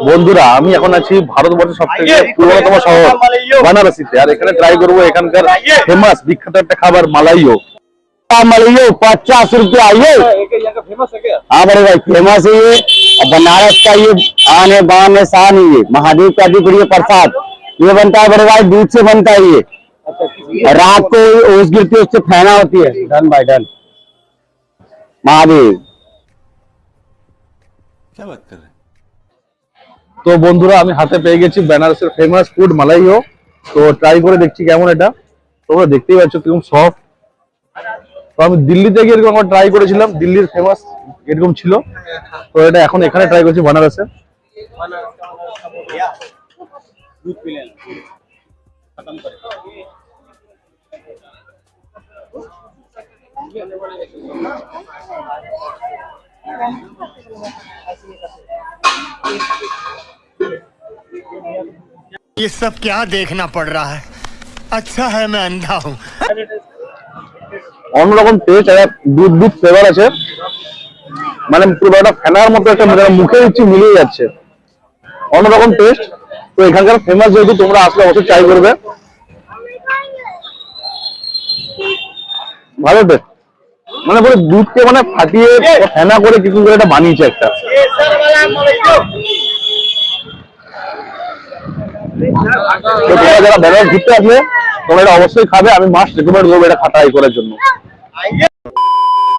বন্ধুরা আমি এখন আছি ভারতবর্ষের সবথেকে পুরোনোতম শহর বানারসিতে, আর এখানে ট্রাই করবো এখানকার ফেমাস বিখ্যাত একটা খাবার মালাইও। मालइयो 50 रुपया ये। हाँ बड़े भाई फेमस है ये, बनारस का ये आने बाने शान है ये, महादेव का भी प्रिय प्रसाद ये बनता है बड़े भाई, दूध से बनता है ये। रात को ओस गिरती है उससे फैना होती है, डन बाय डन। महादेव क्या बात कर रहे हैं? তো বন্ধুরা আমি হাতে পেয়ে গেছি বেনারসের ফেমাস ফুড মালাইও। তো ট্রাই করে দেখছি কেমন এটা। তোমরা দেখতেই পাচ্ছ কিরকম সফট। তো আমি দিল্লিতে গিয়ে এরকম ট্রাই করেছিলাম, দিল্লির ফেমাস এরকম ছিল। তো এটা এখন এখানে ট্রাই করছি বানারসে। ये सब क्या देखना पड़ रहा है? अच्छा है मैं अंधा हूँ। অন্যরকম টেস্ট, একটা দুধ দুধ ফ্লেভার আছে, মানে পুরো একটা ফেনার মতো একটা মুখে দিচ্ছি মিলিয়ে যাচ্ছে, অন্যরকম টেস্ট। তো এখানকার ফেমাস যেহেতু তোমরা আসলে অবশ্যই ট্রাই করবে, ভালো টেস্ট। মানে পুরো দুধকে মানে ফাটিয়ে ফেনা করে কিছু করে এটা বানিয়েছে একটা। তো তোমরা যারা বেনারস ঘুরতে আসবে তোমরা এটা অবশ্যই খাবে, আমি মাস্ট রেকমেন্ড করবো এটা ট্রাই করার জন্য।